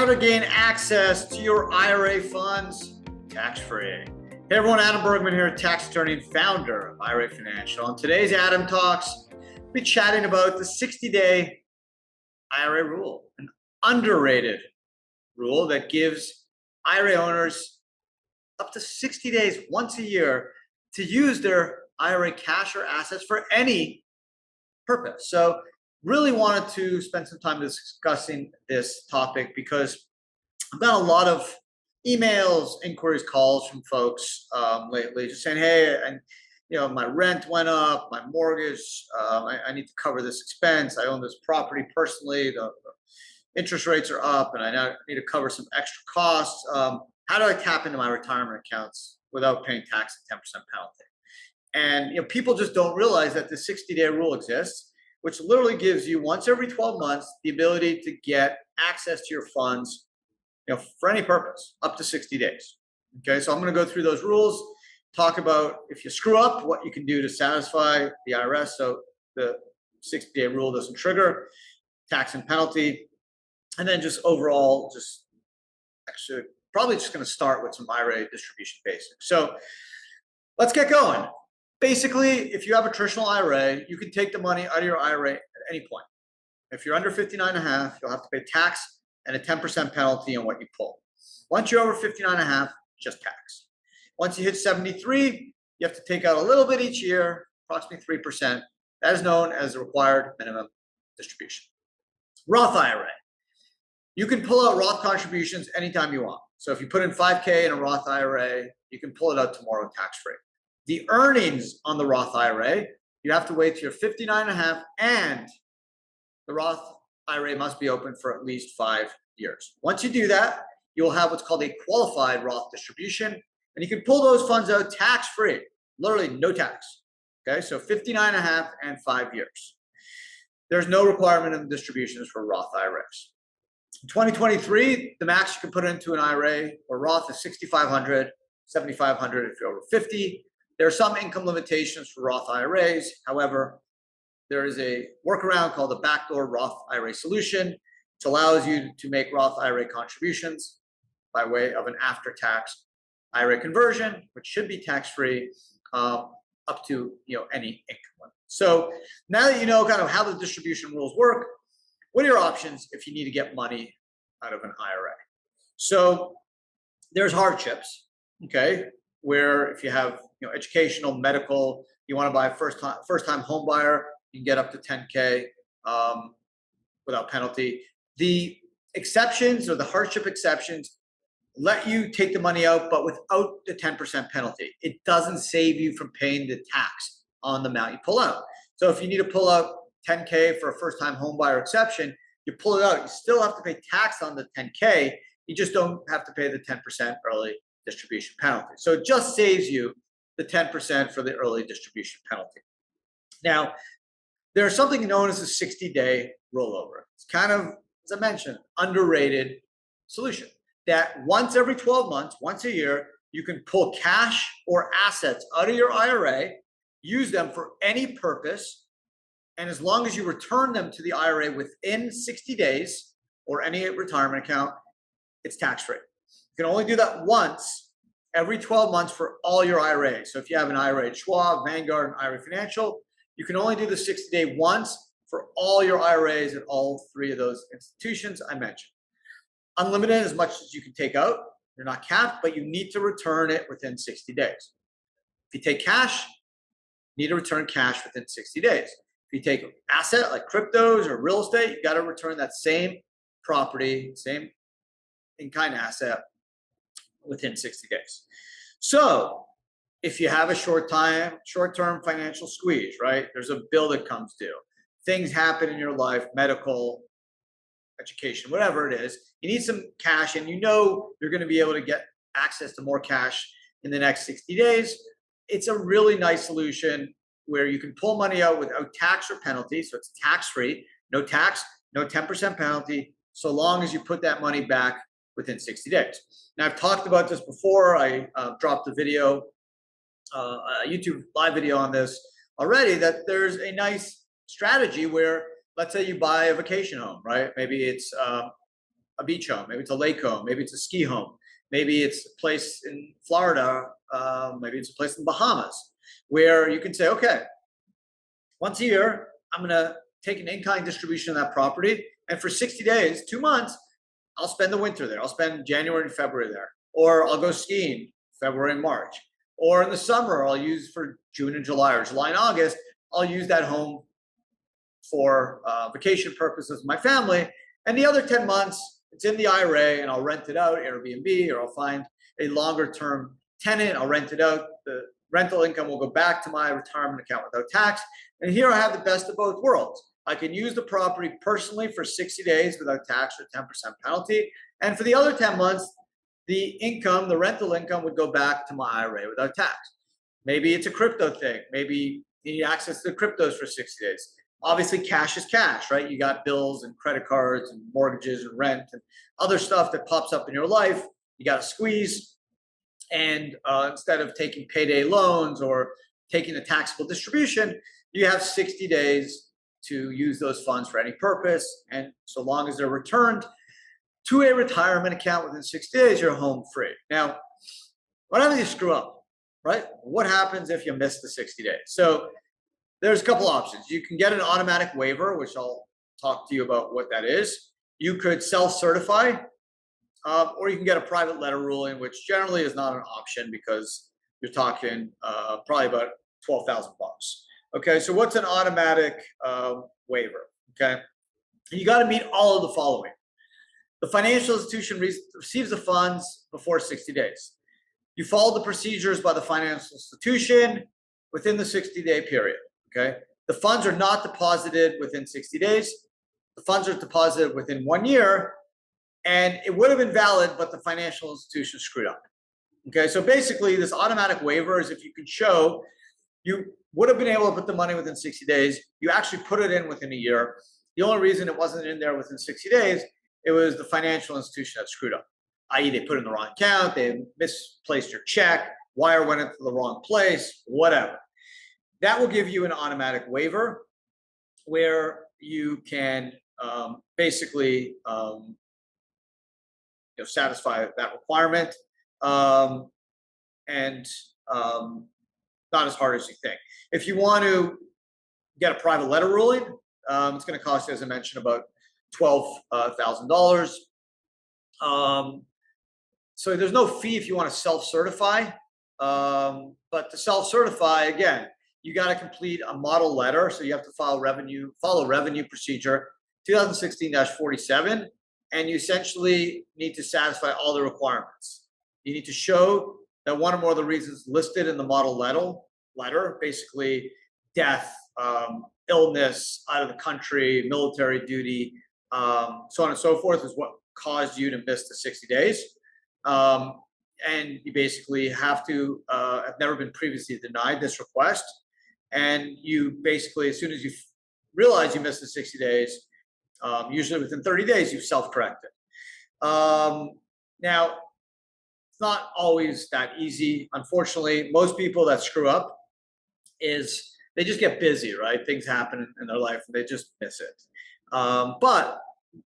to gain access to your IRA funds tax-free. Hey everyone, Adam Bergman here, tax attorney and founder of IRA Financial. On today's Adam Talks, we'll be chatting about the 60-day IRA rule, an underrated rule that gives IRA owners up to 60 days once a year to use their IRA cash or assets for any purpose. So really wanted to spend some time discussing this topic because I've got a lot of emails, inquiries, calls from folks lately just saying, hey, and my rent went up, my mortgage, I need to cover this expense. I own this property personally, the interest rates are up and I now need to cover some extra costs. How do I tap into my retirement accounts without paying tax at 10% penalty? And people just don't realize that the 60-day rule exists, which literally gives you once every 12 months the ability to get access to your funds for any purpose up to 60 days. Okay, so I'm going to go through those rules, talk about if you screw up, what you can do to satisfy the IRS so the 60-day rule doesn't trigger tax and penalty, and then just overall, actually probably just going to start with some IRA distribution basics. So let's get going. Basically, if you have a traditional IRA, you can take the money out of your IRA at any point. If you're under 59.5, you'll have to pay tax and a 10% penalty on what you pull. Once you're over 59.5, just tax. Once you hit 73, you have to take out a little bit each year, approximately 3%. That is known as the required minimum distribution. Roth IRA. You can pull out Roth contributions anytime you want. So if you put in $5K in a Roth IRA, you can pull it out tomorrow tax-free. The earnings on the Roth IRA, you have to wait till you're 59.5, and the Roth IRA must be open for at least 5 years. Once you do that, you will have what's called a qualified Roth distribution, and you can pull those funds out tax-free, literally no tax. Okay, so 59.5 and 5 years. There's no requirement in the distributions for Roth IRAs. In 2023, the max you can put into an IRA or Roth is $6,500, $7,500 if you're over 50. There are some income limitations for Roth IRAs. However, there is a workaround called the backdoor Roth IRA solution, which allows you to make Roth IRA contributions by way of an after-tax IRA conversion, which should be tax-free up to any income limit. So now that you know kind of how the distribution rules work, what are your options if you need to get money out of an IRA? So there's hardships, okay, where if you have educational, medical, you want to buy a first-time home buyer, you can get up to 10K without penalty. The exceptions or the hardship exceptions let you take the money out, but without the 10% penalty. It doesn't save you from paying the tax on the amount you pull out. So if you need to pull out 10K for a first-time home buyer exception, you pull it out, you still have to pay tax on the 10K, you just don't have to pay the 10% early distribution penalty. So it just saves you the 10% for the early distribution penalty. Now, there's something known as a 60-day rollover. It's kind of, as I mentioned, underrated solution that once every 12 months, once a year, you can pull cash or assets out of your IRA, use them for any purpose, and as long as you return them to the IRA within 60 days or any retirement account, it's tax-free. You can only do that once every 12 months for all your IRAs. So if you have an IRA at Schwab, Vanguard, and IRA Financial, you can only do the 60-day once for all your IRAs at all three of those institutions I mentioned. Unlimited as much as you can take out. You're not capped, but you need to return it within 60 days. If you take cash, you need to return cash within 60 days. If you take asset like cryptos or real estate, you got to return that same property, same in-kind asset within 60 days. So if you have a short-term financial squeeze, right? There's a bill that comes due. Things happen in your life, medical, education, whatever it is. You need some cash and you're going to be able to get access to more cash in the next 60 days. It's a really nice solution where you can pull money out without tax or penalty. So it's tax-free, no tax, no 10% penalty, so long as you put that money back within 60 days. Now, I've talked about this before. I dropped a video, a YouTube live video on this already, that there's a nice strategy where, let's say you buy a vacation home, right? Maybe it's a beach home, maybe it's a lake home, maybe it's a ski home, maybe it's a place in Florida, maybe it's a place in the Bahamas, where you can say, okay, once a year, I'm going to take an in-kind distribution of that property, and for 60 days, 2 months, I'll spend the winter there. I'll spend January and February there, or I'll go skiing February and March, or in the summer, I'll use for June and July, or July and August, I'll use that home for vacation purposes with my family. And the other 10 months, it's in the IRA, and I'll rent it out, Airbnb, or I'll find a longer term tenant, I'll rent it out. The rental income will go back to my retirement account without tax. And here I have the best of both worlds. I can use the property personally for 60 days without tax or 10% penalty. And for the other 10 months, the income, the rental income, would go back to my IRA without tax. Maybe it's a crypto thing. Maybe you need access to the cryptos for 60 days. Obviously, cash is cash, right? You got bills and credit cards and mortgages and rent and other stuff that pops up in your life. You got to squeeze. And instead of taking payday loans or taking a taxable distribution, you have 60 days to use those funds for any purpose. And so long as they're returned to a retirement account within 60 days, you're home free. Now, what happens if you screw up, right? What happens if you miss the 60 days? So there's a couple options. You can get an automatic waiver, which I'll talk to you about what that is. You could self-certify, or you can get a private letter ruling, which generally is not an option because you're talking probably about $12,000. Okay, so what's an automatic waiver? Okay, you got to meet all of the following. The financial institution receives the funds before 60 days. You follow the procedures by the financial institution within the 60-day period. Okay, the funds are not deposited within 60 days. The funds are deposited within 1 year, and it would have been valid, but the financial institution screwed up. Okay, so basically, this automatic waiver is if you can show you would have been able to put the money within 60 days, you actually put it in within a year. The only reason it wasn't in there within 60 days, it was the financial institution that screwed up, i.e. they put it in the wrong account, they misplaced your check, wire went into the wrong place, whatever. That will give you an automatic waiver where you can basically satisfy that requirement, and not as hard as you think. If you want to get a private letter ruling, it's going to cost you, as I mentioned, about $12,000. So there's no fee if you want to self-certify, but to self-certify, again, you got to complete a model letter. So you have to follow revenue procedure 2016-47, and you essentially need to satisfy all the requirements. You need to show that one or more of the reasons listed in the model letter, basically death, illness, out of the country, military duty, so on and so forth, is what caused you to miss the 60 days. And you basically have to have never been previously denied this request. And you basically, as soon as you realize you missed the 60 days, usually within 30 days, you've self-corrected. Now, it's not always that easy. Unfortunately, most people that screw up is they just get busy, right? Things happen in their life and they just miss it. But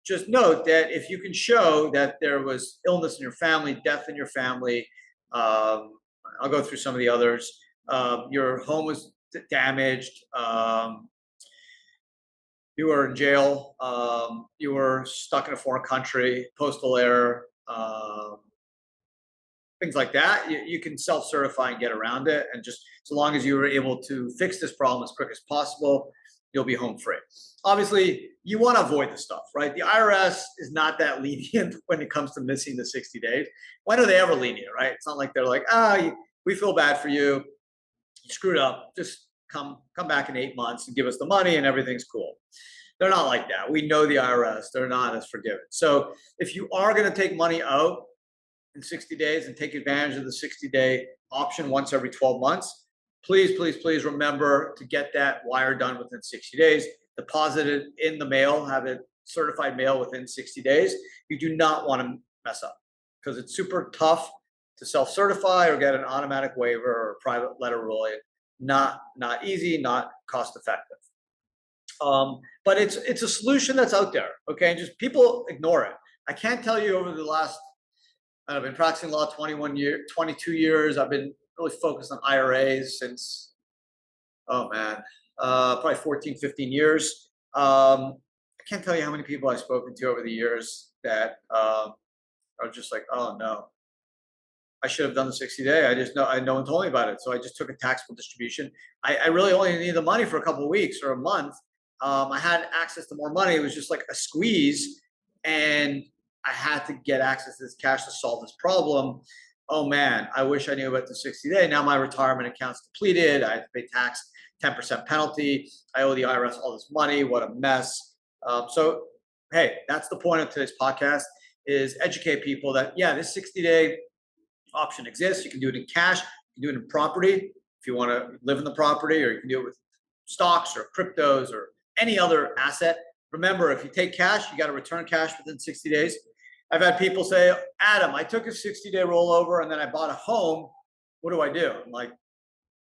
just note that if you can show that there was illness in your family, death in your family, I'll go through some of the others. Your home was damaged, you were in jail, you were stuck in a foreign country, postal error, things like that, you can self-certify and get around it. And just so long as you were able to fix this problem as quick as possible, you'll be home free. Obviously, you want to avoid this stuff, right? The IRS is not that lenient when it comes to missing the 60 days. When are they ever lenient, right? It's not like they're like, we feel bad for you. You screwed up. Just come back in 8 months and give us the money and everything's cool. They're not like that. We know the IRS. They're not as forgiving. So if you are going to take money out in 60 days and take advantage of the 60-day option once every 12 months, please, please, please remember to get that wire done within 60 days, deposit it in the mail, have it certified mail within 60 days. You do not want to mess up because it's super tough to self-certify or get an automatic waiver or a private letter ruling. Not easy, not cost effective. But it's a solution that's out there, okay? And just people ignore it. I can't tell you over the last, I've been practicing law 22 years. I've been really focused on IRAs since, oh man, probably 14, 15 years. I can't tell you how many people I've spoken to over the years that are just like, oh no, I should have done the 60-day. I just know, no one told me about it. So I just took a taxable distribution. I really only needed the money for a couple of weeks or a month. I had access to more money. It was just like a squeeze. And I had to get access to this cash to solve this problem. Oh man, I wish I knew about the 60-day. Now my retirement account's depleted. I have to pay tax, 10% penalty. I owe the IRS all this money. What a mess. So, hey, that's the point of today's podcast, is educate people that, yeah, this 60-day option exists. You can do it in cash. You can do it in property if you want to live in the property, or you can do it with stocks or cryptos or any other asset. Remember, if you take cash, you got to return cash within 60 days. I've had people say, Adam, I took a 60-day rollover and then I bought a home. What do I do? I'm like,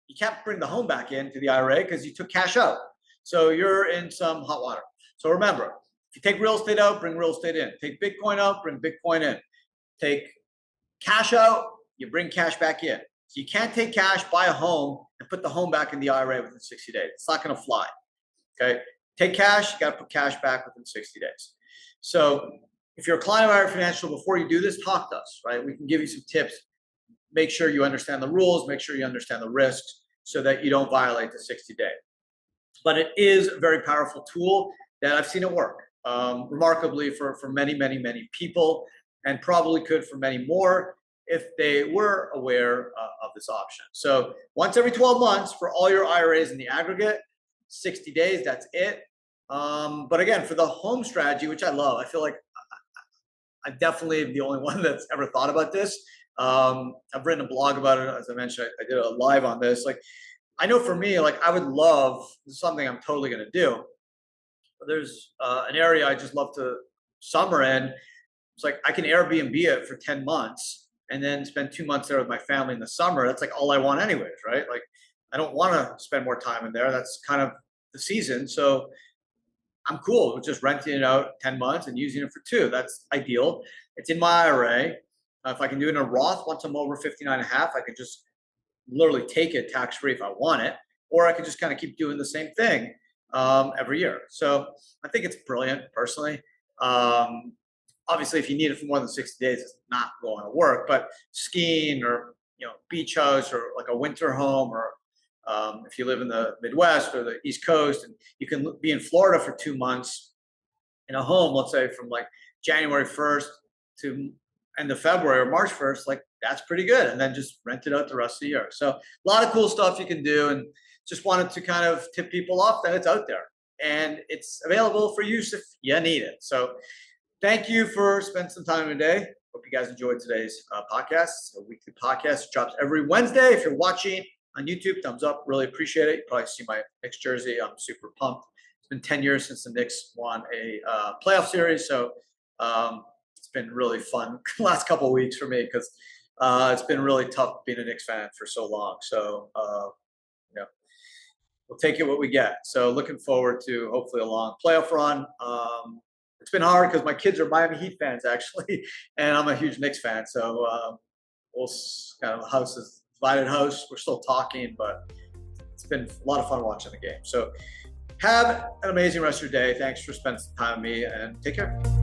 you can't bring the home back into the IRA because you took cash out. So you're in some hot water. So remember, if you take real estate out, bring real estate in. Take Bitcoin out, bring Bitcoin in. Take cash out, you bring cash back in. So you can't take cash, buy a home, and put the home back in the IRA within 60 days. It's not going to fly. Okay. Take cash, you got to put cash back within 60 days. So if you're a client of IRA Financial, before you do this, talk to us, right? We can give you some tips. Make sure you understand the rules, make sure you understand the risks so that you don't violate the 60-day. But it is a very powerful tool that I've seen it work remarkably for many, many, many people, and probably could for many more if they were aware of this option. So once every 12 months for all your IRAs in the aggregate, 60 days, that's it. But again, for the home strategy, which I love, I feel like I definitely am the only one that's ever thought about this. I've written a blog about it. As I mentioned, I did a live on this. Like, I know for me, like, I would love, this is something I'm totally going to do. There's an area I just love to summer in. It's like I can Airbnb it for 10 months and then spend 2 months there with my family in the summer. That's like all I want anyways, right? Like, I don't want to spend more time in there. That's kind of the season. So I'm cool with just renting it out 10 months and using it for 2. That's ideal. It's in my IRA. If I can do it in a Roth, once I'm over 59 and a half, I could just literally take it tax-free if I want it, or I could just kind of keep doing the same thing every year. So I think it's brilliant personally. Obviously, if you need it for more than 60 days, it's not going to work, but skiing or, beach house or like a winter home, or if you live in the Midwest or the East Coast, and you can be in Florida for 2 months in a home, let's say from like January 1st to end of February or March 1st, like that's pretty good. And then just rent it out the rest of the year. So a lot of cool stuff you can do, and just wanted to kind of tip people off that it's out there and it's available for use if you need it. So thank you for spending some time today. Hope you guys enjoyed today's podcast. A weekly podcast drops every Wednesday. If you're watching on YouTube, thumbs up. Really appreciate it. You probably see my Knicks jersey. I'm super pumped. It's been 10 years since the Knicks won a playoff series. So it's been really fun the last couple of weeks for me, because it's been really tough being a Knicks fan for so long. So, we'll take it what we get. So looking forward to hopefully a long playoff run. It's been hard because my kids are Miami Heat fans actually, and I'm a huge Knicks fan. So we'll kind of divided house. We're still talking, but it's been a lot of fun watching the game. So have an amazing rest of your day. Thanks for spending some time with me, and take care.